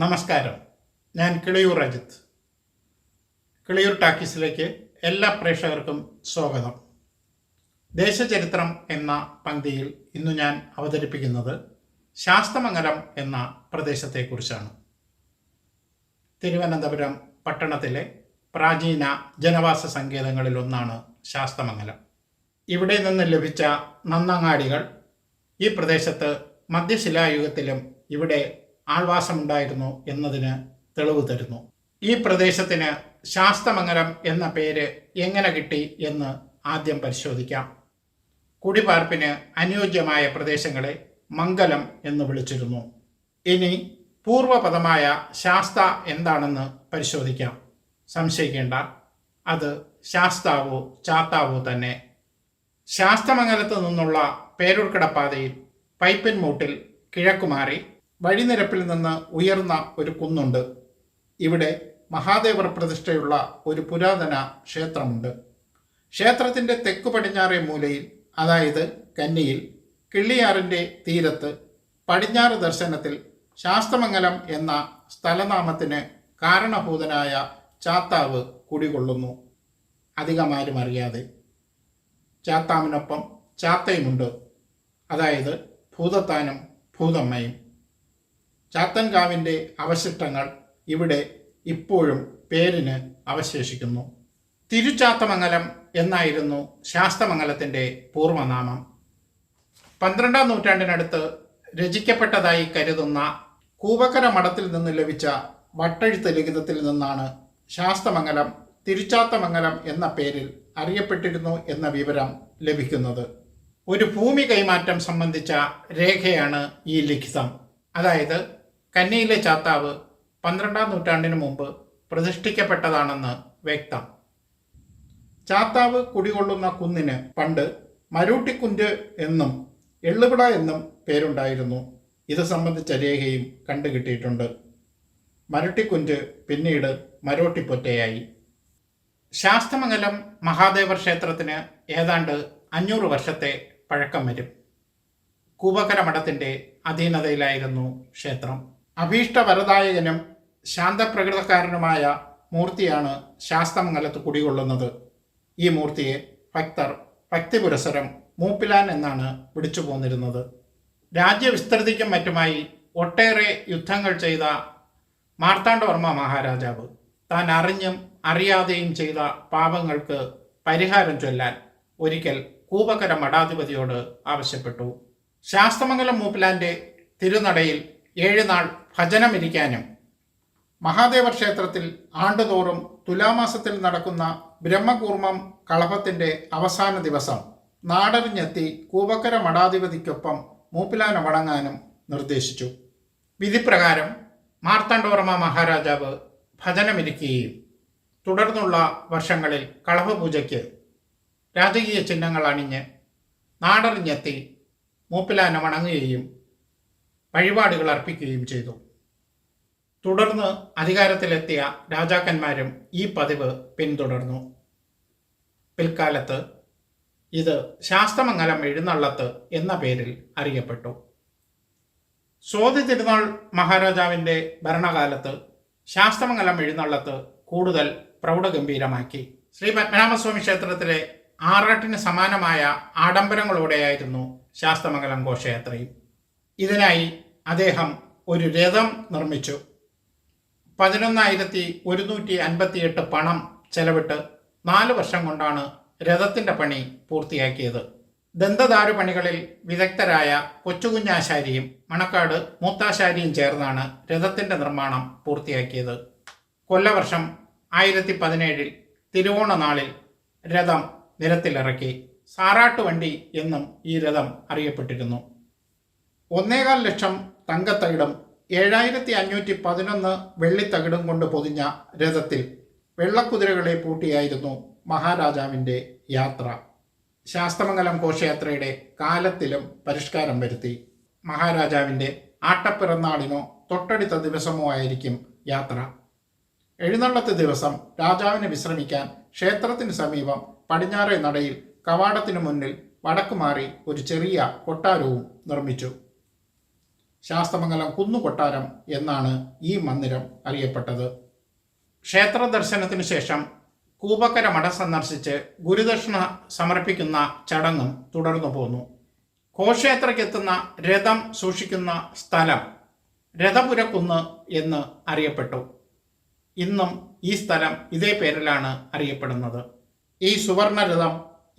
നമസ്കാരം, ഞാൻ കിളിയൂർ അജിത്ത്. കിളിയൂർ ടാക്കീസിലേക്ക് എല്ലാ പ്രേക്ഷകർക്കും സ്വാഗതം. ദേശചരിത്രം എന്ന പങ്ക്തിയിൽ ഇന്നു ഞാൻ അവതരിപ്പിക്കുന്നത് ശാസ്തമംഗലം എന്ന പ്രദേശത്തെക്കുറിച്ചാണ്. തിരുവനന്തപുരം പട്ടണത്തിലെ പ്രാചീന ജനവാസ സങ്കേതങ്ങളിലൊന്നാണ് ശാസ്തമംഗലം. ഇവിടെ നിന്ന് ലഭിച്ച നന്നങ്ങാടികൾ ഈ പ്രദേശത്ത് മധ്യശിലായുഗത്തിലും ഇവിടെ ആൾവാസമുണ്ടായിരുന്നു എന്നതിന് തെളിവ് തരുന്നു. ഈ പ്രദേശത്തിന് ശാസ്തമംഗലം എന്ന പേര് എങ്ങനെ കിട്ടി എന്ന് ആദ്യം പരിശോധിക്കാം. കുടിപാർപ്പിന് അനുയോജ്യമായ പ്രദേശങ്ങളെ മംഗലം എന്ന് വിളിച്ചിരുന്നു. ഇനി പൂർവപദമായ ശാസ്ത എന്താണെന്ന് പരിശോധിക്കാം. സംശയിക്കേണ്ട, അത് ശാസ്താവോ ചാത്താവോ തന്നെ. ശാസ്തമംഗലത്ത് നിന്നുള്ള പേരൂർക്കടപ്പാതയിൽ പൈപ്പിൻ മൂട്ടിൽ കിഴക്കുമാറി വഴിനിരപ്പിൽ നിന്ന് ഉയർന്ന ഒരു കുന്നുണ്ട്. ഇവിടെ മഹാദേവർ പ്രതിഷ്ഠയുള്ള ഒരു പുരാതന ക്ഷേത്രമുണ്ട്. ക്ഷേത്രത്തിൻ്റെ തെക്കു പടിഞ്ഞാറേ മൂലയിൽ, അതായത് കന്നിയിൽ, കിള്ളിയാറിൻ്റെ തീരത്ത് പടിഞ്ഞാറ് ദർശനത്തിൽ ശാസ്തമംഗലം എന്ന സ്ഥലനാമത്തിന് കാരണഭൂതനായ ചാത്താവ് കുടികൊള്ളുന്നു. അധികമാരും അറിയാതെ. ചാത്താവിനൊപ്പം ചാത്തയുമുണ്ട്, അതായത് ഭൂതത്താനും ഭൂതമ്മയും. ചാത്തൻകാവിൻ്റെ അവശിഷ്ടങ്ങൾ ഇവിടെ ഇപ്പോഴും പേരിന് അവശേഷിക്കുന്നു. തിരുച്ചാത്തമംഗലം എന്നായിരുന്നു ശാസ്തമംഗലത്തിൻ്റെ പൂർവ്വനാമം. 12ാം നൂറ്റാണ്ടിനടുത്ത് രചിക്കപ്പെട്ടതായി കരുതുന്ന കൂവക്കര മഠത്തിൽ നിന്ന് ലഭിച്ച വട്ടെഴുത്ത് ലിഖിതത്തിൽ നിന്നാണ് ശാസ്തമംഗലം തിരുച്ചാത്തമംഗലം എന്ന പേരിൽ അറിയപ്പെട്ടിരുന്നു എന്ന വിവരം ലഭിക്കുന്നത്. ഒരു ഭൂമി കൈമാറ്റം സംബന്ധിച്ച രേഖയാണ് ഈ ലിഖിതം. അതായത് കന്നിയിലെ ചാത്താവ് 12ാം നൂറ്റാണ്ടിന് മുമ്പ് പ്രതിഷ്ഠിക്കപ്പെട്ടതാണെന്ന് വ്യക്തം. ചാത്താവ് കുടികൊള്ളുന്ന കുന്നിന് പണ്ട് മരൂട്ടിക്കുഞ്ച് എന്നും എള്ളുപിട എന്നും പേരുണ്ടായിരുന്നു. ഇത് സംബന്ധിച്ച രേഖയും കണ്ടുകിട്ടിയിട്ടുണ്ട്. മരട്ടിക്കുഞ്ച് പിന്നീട് മരോട്ടിപ്പൊറ്റയായി. ശാസ്തമംഗലം മഹാദേവർ ക്ഷേത്രത്തിന് ഏതാണ്ട് 500 വർഷത്തെ പഴക്കം വരും. കൂവക്കര മഠത്തിൻ്റെ അധീനതയിലായിരുന്നു ക്ഷേത്രം. അഭീഷ്ടവരദായകനും ശാന്തപ്രകൃതക്കാരനുമായ മൂർത്തിയാണ് ശാസ്തമംഗലത്ത് കുടികൊള്ളുന്നത്. ഈ മൂർത്തിയെ ഭക്തർ ഭക്തിപുരസരം മൂപ്പിലാൻ എന്നാണ് വിളിച്ചു പോന്നിരുന്നത്. രാജ്യവിസ്തൃതിക്കും മറ്റുമായി ഒട്ടേറെ യുദ്ധങ്ങൾ ചെയ്ത മാർത്താണ്ഡവർമ്മ മഹാരാജാവ് താൻ അറിഞ്ഞും അറിയാതെയും ചെയ്ത പാപങ്ങൾക്ക് പരിഹാരം ചൊല്ലാൻ ഒരിക്കൽ കൂവക്കര മഠാധിപതിയോട് ആവശ്യപ്പെട്ടു. ശാസ്തമംഗലം മൂപ്പിലാൻ്റെ തിരുനടയിൽ 7 നാൾ ഭജനമിരിക്കാനും മഹാദേവ ക്ഷേത്രത്തിൽ ആണ്ടുതോറും തുലാമാസത്തിൽ നടക്കുന്ന ബ്രഹ്മകൂർമ്മം കളഭത്തിൻ്റെ അവസാന ദിവസം നാടറിഞ്ഞെത്തി കൂവക്കര മഠാധിപതിക്കൊപ്പം മൂപ്പിലാനെ വണങ്ങാനും നിർദ്ദേശിച്ചു. വിധിപ്രകാരം മാർത്താണ്ഡവർമ്മ മഹാരാജാവ് ഭജനമിരിക്കുകയും തുടർന്നുള്ള വർഷങ്ങളിൽ കളഭപൂജയ്ക്ക് രാജകീയ ചിഹ്നങ്ങൾ അണിഞ്ഞ് നാടറിഞ്ഞെത്തി മൂപ്പിലാനെ വണങ്ങുകയും വഴിപാടുകൾ അർപ്പിക്കുകയും ചെയ്തു. തുടർന്ന് അധികാരത്തിലെത്തിയ രാജാക്കന്മാരും ഈ പതിവ് പിന്തുടർന്നു. പിൽക്കാലത്ത് ഇത് ശാസ്തമംഗലം എഴുന്നള്ളത്ത് എന്ന പേരിൽ അറിയപ്പെട്ടു. സ്വാതി തിരുനാൾ മഹാരാജാവിൻ്റെ ഭരണകാലത്ത് ശാസ്തമംഗലം എഴുന്നള്ളത്ത് കൂടുതൽ പ്രൗഢഗംഭീരമാക്കി. ശ്രീ പത്മനാഭസ്വാമി ക്ഷേത്രത്തിലെ ആറാട്ടിന് സമാനമായ ആഡംബരങ്ങളോടെയായിരുന്നു ശാസ്തമംഗലം ഘോഷയാത്രയും. ഇതിനായി അദ്ദേഹം ഒരു രഥം നിർമ്മിച്ചു. 11,158 പണം ചെലവിട്ട് 4 വർഷം കൊണ്ടാണ് രഥത്തിൻ്റെ പണി പൂർത്തിയാക്കിയത്. ദന്തദാരു പണികളിൽ വിദഗ്ധരായ കൊച്ചുകുഞ്ഞാശാരിയും മണക്കാട് മൂത്താശാരിയും ചേർന്നാണ് രഥത്തിൻ്റെ നിർമ്മാണം പൂർത്തിയാക്കിയത്. കൊല്ലവർഷം 1017 തിരുവോണ നാളിൽ രഥം നിരത്തിലിറക്കി. സാറാട്ടുവണ്ടി എന്നും ഈ രഥം അറിയപ്പെട്ടിരുന്നു. 1.25 ലക്ഷം തങ്കത്തകിടും 7511 വെള്ളിത്തകിടും കൊണ്ട് പൊതിഞ്ഞ രഥത്തിൽ വെള്ളക്കുതിരകളെ പൂട്ടിയായിരുന്നു മഹാരാജാവിൻ്റെ യാത്ര. ശാസ്തമംഗലം ഘോഷയാത്രയുടെ കാലത്തിലും പരിഷ്കാരം വരുത്തി. മഹാരാജാവിൻ്റെ ആട്ടപ്പിറന്നാളിനോ തൊട്ടടുത്ത ദിവസമോ ആയിരിക്കും യാത്ര. എഴുന്നള്ളത്ത് ദിവസം രാജാവിന് വിശ്രമിക്കാൻ ക്ഷേത്രത്തിന് സമീപം പടിഞ്ഞാറേ നടയിൽ കവാടത്തിനു മുന്നിൽ വടക്ക് മാറി ഒരു ചെറിയ കൊട്ടാരവും നിർമ്മിച്ചു. ശാസ്തമംഗലം കുന്നുകൊട്ടാരം എന്നാണ് ഈ മന്ദിരം അറിയപ്പെട്ടത്. ക്ഷേത്ര ദർശനത്തിനു ശേഷം കൂപക്കര മഠം സന്ദർശിച്ച് ഗുരുദക്ഷിണ സമർപ്പിക്കുന്ന ചടങ്ങും തുടർന്നു പോന്നു. ഘോഷയാത്രയ്ക്കെത്തുന്ന രഥം സൂക്ഷിക്കുന്ന സ്ഥലം രഥപുരക്കുന്ന് എന്ന് അറിയപ്പെട്ടു. ഇന്നും ഈ സ്ഥലം ഇതേ പേരിലാണ് അറിയപ്പെടുന്നത്. ഈ സുവർണരഥം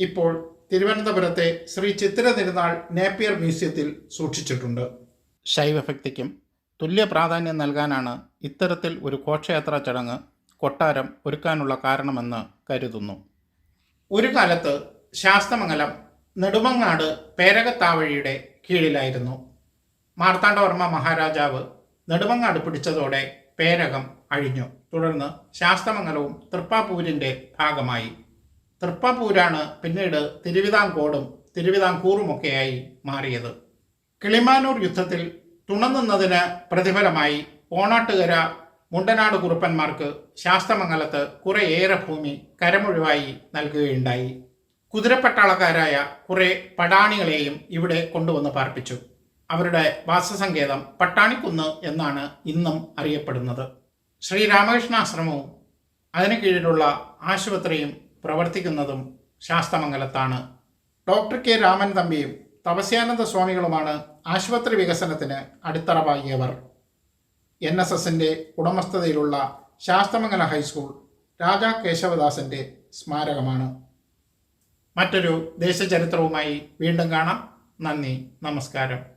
ഇപ്പോൾ തിരുവനന്തപുരത്തെ ശ്രീ ചിത്തിര തിരുനാൾ നേപ്പിയർ മ്യൂസിയത്തിൽ സൂക്ഷിച്ചിട്ടുണ്ട്. ശൈവഭക്തിക്കും തുല്യ പ്രാധാന്യം നൽകാനാണ് ഇത്തരത്തിൽ ഒരു ഘോഷയാത്രാ ചടങ്ങ് കൊട്ടാരം ഒരുക്കാനുള്ള കാരണമെന്ന് കരുതുന്നു. ഒരു കാലത്ത് ശാസ്തമംഗലം നെടുമങ്ങാട് പേരകത്താവഴിയുടെ കീഴിലായിരുന്നു. മാർത്താണ്ഡവർമ്മ മഹാരാജാവ് നെടുമങ്ങാട് പിടിച്ചതോടെ പേരകം അഴിഞ്ഞു. തുടർന്ന് ശാസ്തമംഗലവും തൃപ്പാപ്പൂരിൻ്റെ ഭാഗമായി. തൃപ്പാപ്പൂരാണ് പിന്നീട് തിരുവിതാംകോടും തിരുവിതാംകൂറുമൊക്കെയായി മാറിയത്. കിളിമാനൂർ യുദ്ധത്തിൽ തുണനിന്നതിന് പ്രതിഫലമായി ഓണാട്ടുകര മുണ്ടനാട് കുറുപ്പന്മാർക്ക് ശാസ്തമംഗലത്ത് കുറേയേറെ ഭൂമി കരമൊഴിവായി നൽകുകയുണ്ടായി. കുതിരപ്പട്ടാളക്കാരായ കുറേ പടാണികളെയും ഇവിടെ കൊണ്ടുവന്ന് പാർപ്പിച്ചു. അവരുടെ വാസസങ്കേതം പട്ടാണിക്കുന്ന് എന്നാണ് ഇന്നും അറിയപ്പെടുന്നത്. ശ്രീരാമകൃഷ്ണാശ്രമവും അതിന് കീഴിലുള്ള ആശുപത്രിയും പ്രവർത്തിക്കുന്നതും ശാസ്തമംഗലത്താണ്. ഡോക്ടർ കെ രാമൻ തമ്പിയും തപസ്യാനന്ദ സ്വാമികളുമാണ് ആശുപത്രി വികസനത്തിന് അടിത്തറ പാകിയവർ. NSSന്റെ ഉടമസ്ഥതയിലുള്ള ശാസ്തമംഗലം ഹൈസ്കൂൾ രാജാ കേശവദാസന്റെ സ്മാരകമാണ്. മറ്റൊരു ദേശചരിത്രവുമായി വീണ്ടും കാണാം. നന്ദി, നമസ്കാരം.